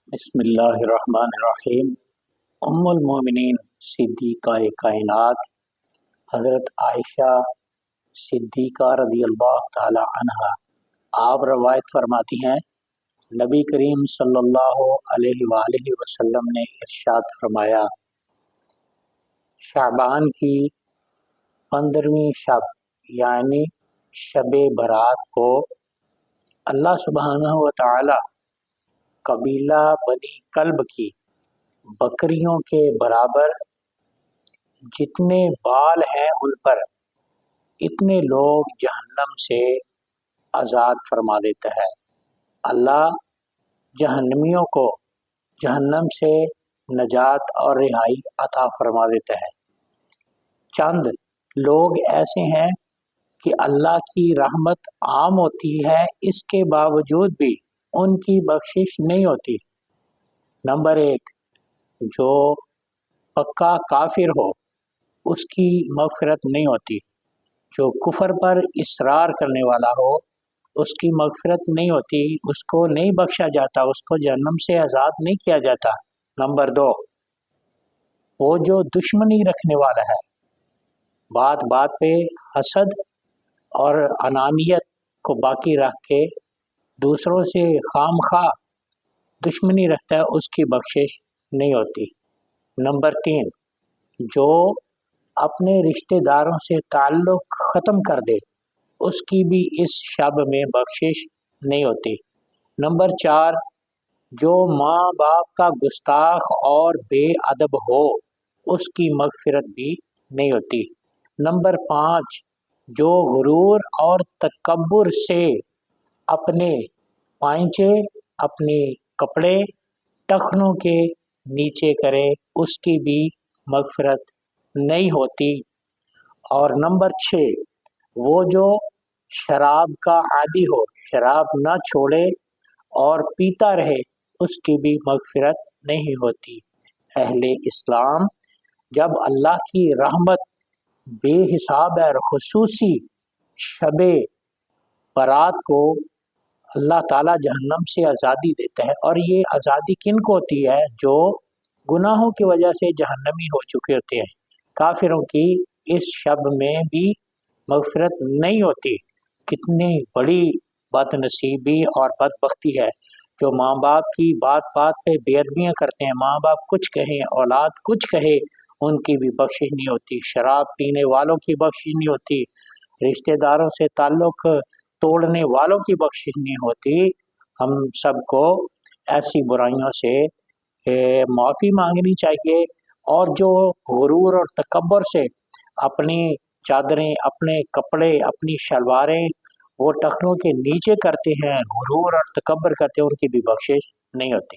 بسم اللہ الرحمن الرحیم۔ ام المومنین صدیقہ کائنات حضرت عائشہ صدیقہ رضی اللہ تعالی عنہا آپ روایت فرماتی ہیں، نبی کریم صلی اللہ علیہ وآلہ وسلم نے ارشاد فرمایا، شعبان کی 15ویں شب یعنی شب برات کو اللہ سبحانہ و تعالی قبیلہ بنی کلب کی بکریوں کے برابر جتنے بال ہیں ان پر اتنے لوگ جہنم سے آزاد فرما دیتا ہے۔ اللہ جہنمیوں کو جہنم سے نجات اور رہائی عطا فرما دیتا ہے۔ چند لوگ ایسے ہیں کہ اللہ کی رحمت عام ہوتی ہے، اس کے باوجود بھی ان کی بخشش نہیں ہوتی۔ نمبر 1، جو پکا کافر ہو اس کی مغفرت نہیں ہوتی، جو کفر پر اصرار کرنے والا ہو اس کی مغفرت نہیں ہوتی، اس کو نہیں بخشا جاتا، اس کو جہنم سے آزاد نہیں کیا جاتا۔ نمبر 2، وہ جو دشمنی رکھنے والا ہے، بات بات پہ حسد اور انانیت کو باقی رکھ کے دوسروں سے خام خواہ دشمنی رکھتا ہے، اس کی بخشش نہیں ہوتی۔ نمبر 3، جو اپنے رشتہ داروں سے تعلق ختم کر دے اس کی بھی اس شب میں بخشش نہیں ہوتی۔ نمبر 4، جو ماں باپ کا گستاخ اور بے ادب ہو اس کی مغفرت بھی نہیں ہوتی۔ نمبر 5، جو غرور اور تکبر سے اپنے پائنچے، اپنے کپڑے ٹخنوں کے نیچے کرے اس کی بھی مغفرت نہیں ہوتی۔ اور نمبر 6، وہ جو شراب کا عادی ہو، شراب نہ چھوڑے اور پیتا رہے اس کی بھی مغفرت نہیں ہوتی۔ اہل اسلام جب اللہ کی رحمت بے حساب ہے اور خصوصی شب برات کو اللہ تعالیٰ جہنم سے آزادی دیتا ہے، اور یہ آزادی کن کو ہوتی ہے؟ جو گناہوں کی وجہ سے جہنمی ہو چکے ہوتے ہیں۔ کافروں کی اس شب میں بھی مغفرت نہیں ہوتی۔ کتنی بڑی بد نصیبی اور بدبختی ہے جو ماں باپ کی بات بات پہ بے ادبیاں کرتے ہیں، ماں باپ کچھ کہیں اولاد کچھ کہے ان کی بھی بخشش نہیں ہوتی، شراب پینے والوں کی بخشش نہیں ہوتی، رشتہ داروں سے تعلق توڑنے والوں کی بخشش نہیں ہوتی۔ ہم سب کو ایسی برائیوں سے معافی مانگنی چاہیے، اور جو غرور اور تکبر سے اپنی چادریں، اپنے کپڑے، اپنی شلواریں وہ ٹخنوں کے نیچے کرتے ہیں، غرور اور تکبر کرتے ہیں، ان کی بھی بخشش نہیں ہوتی۔